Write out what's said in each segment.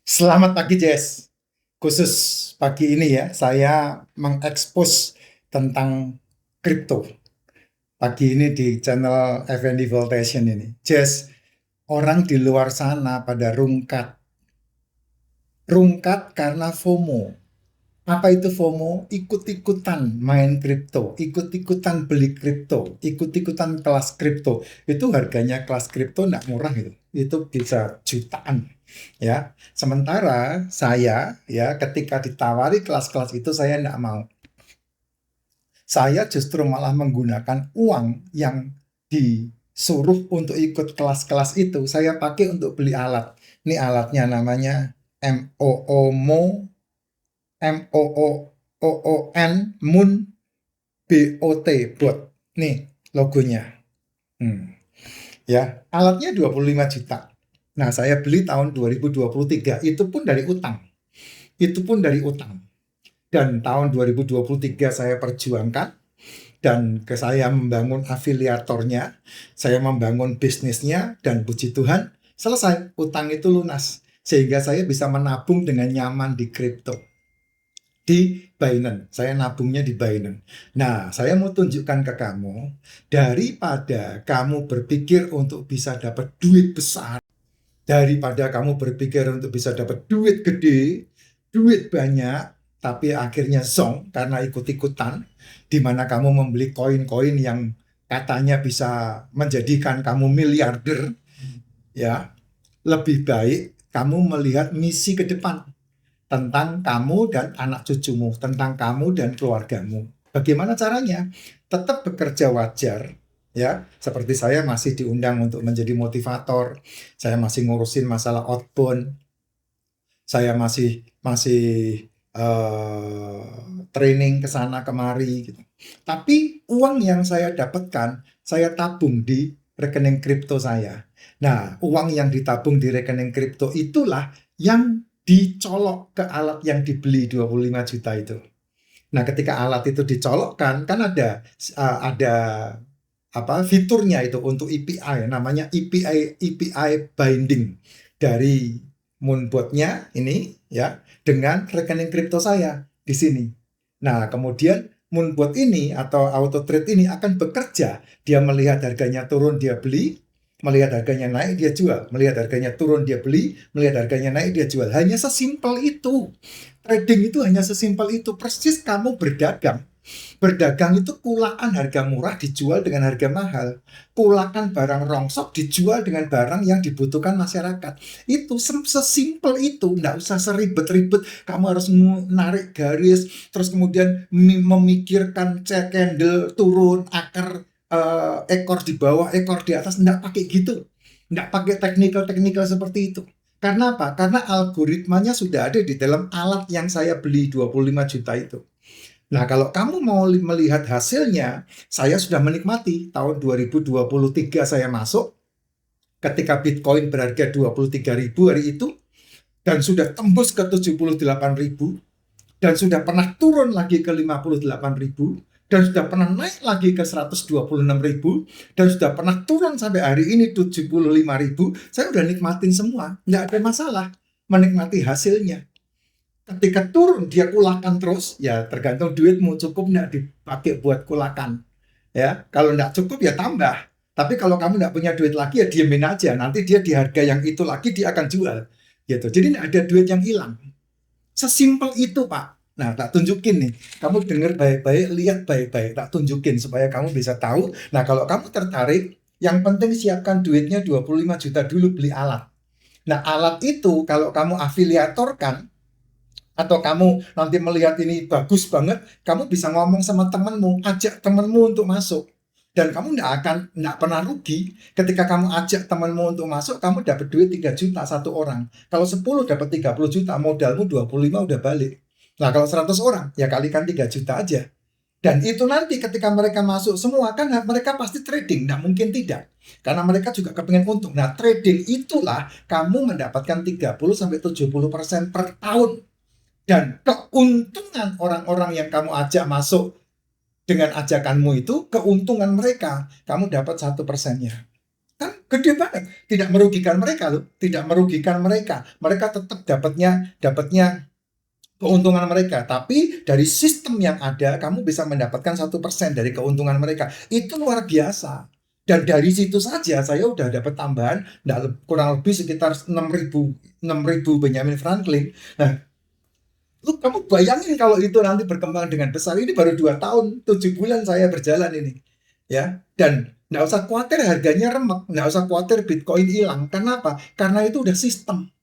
Selamat pagi, Jess. Khusus pagi ini ya, saya mengekspos tentang kripto. Pagi ini di channel FND Voltation ini. Jess, orang di luar sana pada rungkat. Rungkat karena FOMO. Apa itu FOMO? Ikut-ikutan main kripto, ikut-ikutan beli kripto, ikut-ikutan kelas kripto. Itu harganya kelas kripto nggak murah itu. Itu bisa jutaan ya. Sementara saya ya ketika ditawari kelas-kelas itu saya nggak mau. Saya justru malah menggunakan uang yang disuruh untuk ikut kelas-kelas itu. Saya pakai untuk beli alat. Ini alatnya namanya MOO MOON Moon BOT bot. Nih logonya. Hmm. Ya, alatnya 25 juta. Nah, saya beli tahun 2023, itu pun dari utang. Itu pun dari utang. Dan tahun 2023 saya perjuangkan dan saya membangun afiliatornya, saya membangun bisnisnya dan puji Tuhan selesai utang itu lunas sehingga saya bisa menabung dengan nyaman di kripto. Di Binance. Saya nabungnya di Binance. Nah, saya mau tunjukkan ke kamu, daripada kamu berpikir untuk bisa dapat duit besar, daripada kamu berpikir untuk bisa dapat duit gede, duit banyak, tapi akhirnya zonk karena ikut-ikutan, di mana kamu membeli koin-koin yang katanya bisa menjadikan kamu miliarder, ya, lebih baik kamu melihat misi ke depan tentang kamu dan anak cucumu, tentang kamu dan keluargamu. Bagaimana caranya? Tetap bekerja wajar, ya. Seperti saya masih diundang untuk menjadi motivator, saya masih ngurusin masalah outbound, saya masih masih training ke sana kemari gitu. Tapi uang yang saya dapatkan, saya tabung di rekening kripto saya. Nah, uang yang ditabung di rekening kripto itulah yang dicolok ke alat yang dibeli 25 juta itu. Nah, ketika alat itu dicolokkan, kan ada apa fiturnya itu untuk EPI, namanya EPI binding dari Moonbot-nya ini ya dengan rekening kripto saya di sini. Nah, kemudian Moonbot ini atau auto trade ini akan bekerja. Dia melihat harganya turun dia beli, melihat harganya naik dia jual, melihat harganya turun dia beli, melihat harganya naik dia jual. Hanya sesimpel itu. Trading itu hanya sesimpel itu. Persis kamu berdagang. Berdagang itu kulaan harga murah dijual dengan harga mahal. Kulakan barang rongsok dijual dengan barang yang dibutuhkan masyarakat. Itu sesimpel itu, nggak usah seribet-ribet. Kamu harus menarik garis, terus kemudian memikirkan candle turun, akar ekor di bawah, ekor di atas. Nggak pakai gitu. Nggak pakai teknikal-teknikal seperti itu. Karena apa? Karena algoritmanya sudah ada di dalam alat yang saya beli 25 juta itu. Nah, kalau kamu mau melihat hasilnya, saya sudah menikmati. Tahun 2023 saya masuk ketika Bitcoin berharga 23.000 hari itu dan sudah tembus ke 78.000 dan sudah pernah turun lagi ke 58.000 dan sudah pernah naik lagi ke 126.000 dan sudah pernah turun sampai hari ini 75.000. Saya udah nikmatin semua, nggak ada masalah menikmati hasilnya. Ketika turun dia kulakan terus, ya tergantung duitmu cukup nggak dipakai buat kulakan. Ya, kalau nggak cukup ya tambah. Tapi kalau kamu nggak punya duit lagi ya diemin aja. Nanti dia di harga yang itu lagi dia akan jual. Gitu. Jadi nggak ada duit yang hilang. Sesimpel itu, Pak. Nah, tak tunjukin nih. Kamu dengar baik-baik, lihat baik-baik. Tak tunjukin supaya kamu bisa tahu. Nah, kalau kamu tertarik, yang penting siapkan duitnya 25 juta dulu beli alat. Nah, alat itu kalau kamu afiliatorkan, atau kamu nanti melihat ini bagus banget, kamu bisa ngomong sama temenmu, ajak temenmu untuk masuk. Dan kamu nggak pernah rugi ketika kamu ajak temenmu untuk masuk, kamu dapat duit 3 juta satu orang. Kalau 10 dapat 30 juta, modalmu 25 udah balik. Nah, kalau 100 orang, ya kalikan 3 juta aja. Dan itu nanti ketika mereka masuk semua, kan mereka pasti trading, nggak mungkin tidak. Karena mereka juga kepengen untung. Nah, trading itulah kamu mendapatkan 30-70% per tahun. Dan keuntungan orang-orang yang kamu ajak masuk dengan ajakanmu itu, keuntungan mereka, kamu dapat 1%-nya. Kan gede banget. Tidak merugikan mereka loh, tidak merugikan mereka. Mereka tetap dapatnya keuntungan mereka, tapi dari sistem yang ada kamu bisa mendapatkan 1% dari keuntungan mereka. Itu luar biasa. Dan dari situ saja saya udah dapat tambahan kurang lebih sekitar 6.000 Benjamin Franklin. Nah, kamu bayangin kalau itu nanti berkembang dengan besar. Ini baru 2 tahun 7 bulan saya berjalan ini, ya. Dan nggak usah khawatir harganya remek, nggak usah khawatir Bitcoin hilang. Kenapa? Karena itu udah sistem.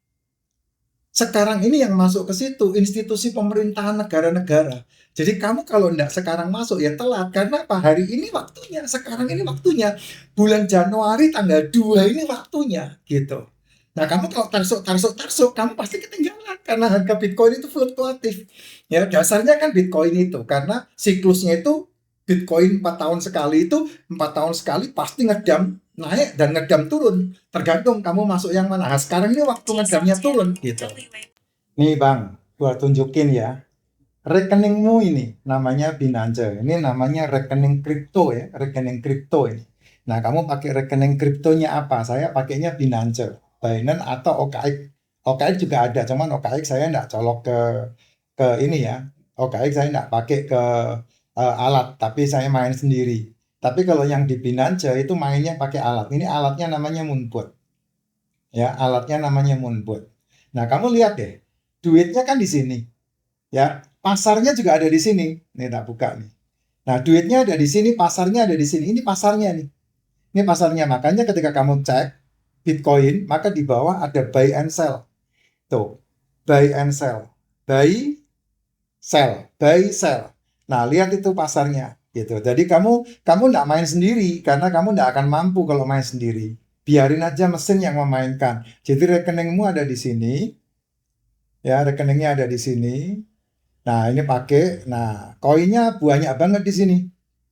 Sekarang ini yang masuk ke situ institusi pemerintahan negara-negara. Jadi kamu kalau enggak sekarang masuk ya telat. Karena apa? Hari ini waktunya, sekarang ini waktunya. Bulan Januari tanggal 2 ini waktunya gitu. Nah, kamu kalau tarsuk, kamu pasti ketinggalan karena harga Bitcoin itu fluktuatif. Ya, dasarnya kan Bitcoin itu karena siklusnya itu Bitcoin 4 tahun sekali itu 4 tahun sekali pasti ngedam naik dan ngedam turun, tergantung kamu masuk yang mana. Nah, sekarang ini waktu ngedamnya turun gitu. Nih Bang, gua tunjukin ya. Rekeningmu ini namanya Binance. Ini namanya rekening kripto ya, rekening kripto ini. Nah, kamu pakai rekening kriptonya apa? Saya pakainya Binance, Binance atau OKX. OKX juga ada, cuman OKX saya nggak colok ke ini ya. OKX saya nggak pakai ke alat, tapi saya main sendiri. Tapi kalau yang di Binance itu mainnya pakai alat. Ini alatnya namanya Moonbot. Ya, alatnya namanya Moonbot. Nah, kamu lihat deh, duitnya kan di sini. Ya, pasarnya juga ada di sini. Nih, tak buka nih. Nah, duitnya ada di sini, pasarnya ada di sini. Ini pasarnya nih. Ini pasarnya. Makanya ketika kamu cek Bitcoin, maka di bawah ada buy and sell. Tuh, buy and sell. Buy, sell, buy, sell. Nah, lihat itu pasarnya gitu. Jadi kamu nggak main sendiri karena kamu nggak akan mampu kalau main sendiri. Biarin aja mesin yang memainkan. Jadi rekeningmu ada di sini, ya rekeningnya ada di sini. Nah, ini pakai. Nah, koinnya banyak banget di sini.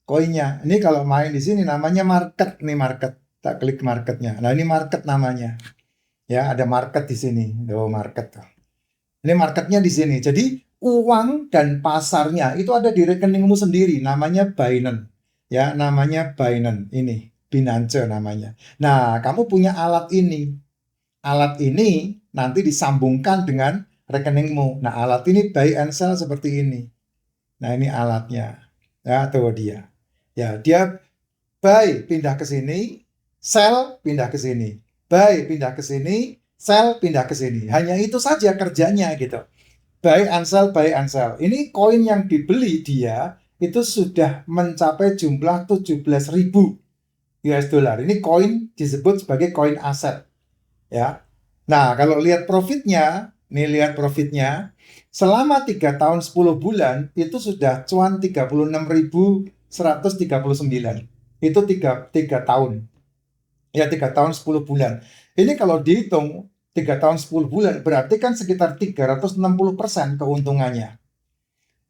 Koinnya. Ini kalau main di sini namanya market nih market. Tak klik marketnya. Nah, ini market namanya. Ya, ada market di sini. Oh, market. Ini marketnya di sini. Jadi uang dan pasarnya itu ada di rekeningmu sendiri. Namanya Binance. Ya, namanya Binance. Ini Binance namanya. Nah, kamu punya alat ini. Alat ini nanti disambungkan dengan rekeningmu. Nah, alat ini buy and sell seperti ini. Nah, ini alatnya. Ya, tuh dia. Ya, dia buy pindah ke sini, sell pindah ke sini. Buy pindah ke sini, sell pindah ke sini. Hanya itu saja kerjanya gitu. Buy and sell, buy and sell. Ini koin yang dibeli dia itu sudah mencapai jumlah 17.000 US dollar. Ini koin disebut sebagai koin aset. Ya. Nah, kalau lihat profitnya, nih lihat profitnya, selama 3 tahun 10 bulan itu sudah cuan 36.139. Itu 3 tahun. Ya, 3 tahun 10 bulan. Ini kalau dihitung 3 tahun 10 bulan berarti kan sekitar 360% keuntungannya.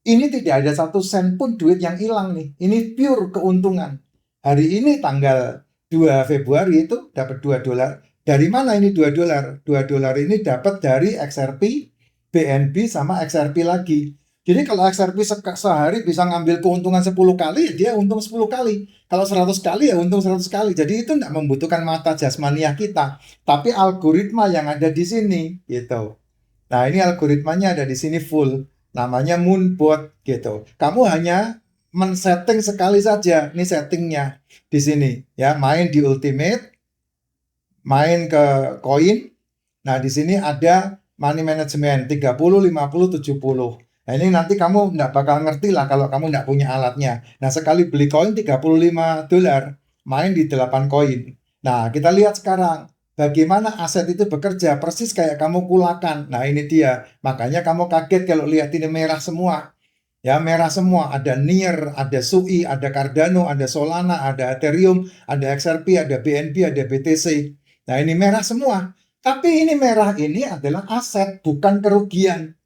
Ini tidak ada 1 sen pun duit yang hilang nih. Ini pure keuntungan. Hari ini tanggal 2 Februari itu dapat 2 dolar. Dari mana ini 2 dolar? 2 dolar ini dapat dari XRP, BNB sama XRP lagi. Jadi kalau XRP sehari bisa ngambil keuntungan 10 kali, ya dia untung 10 kali. Kalau 100 kali ya untung 100 kali. Jadi itu tidak membutuhkan mata jasmaniah kita, tapi algoritma yang ada di sini gitu. Nah, ini algoritmanya ada di sini full. Namanya Moonbot gitu. Kamu hanya men-setting sekali saja. Ini settingnya di sini ya, main di Ultimate, main ke koin. Nah, di sini ada money management 30, 50, 70. Nah, ini nanti kamu nggak bakal ngerti lah kalau kamu nggak punya alatnya. Nah, sekali beli koin 35 dolar, main di 8 koin. Nah, kita lihat sekarang bagaimana aset itu bekerja persis kayak kamu kulakan. Nah, ini dia. Makanya kamu kaget kalau lihat ini merah semua. Ya, merah semua. Ada Near, ada SUI, ada Cardano, ada Solana, ada Ethereum, ada XRP, ada BNB, ada BTC. Nah, ini merah semua. Tapi ini merah ini adalah aset, bukan kerugian.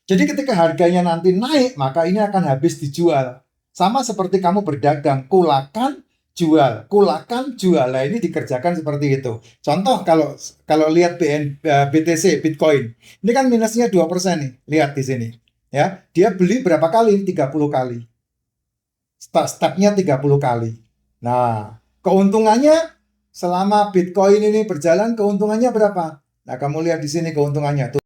Jadi ketika harganya nanti naik, maka ini akan habis dijual. Sama seperti kamu berdagang, kulakan, jual, kulakan, jual. Nah, ini dikerjakan seperti itu. Contoh kalau lihat BTC, Bitcoin. Ini kan minusnya 2% nih. Lihat di sini. Ya, dia beli berapa kali? 30 kali. Step-nya 30 kali. Nah, keuntungannya selama Bitcoin ini berjalan keuntungannya berapa? Nah, kamu lihat di sini keuntungannya tuh.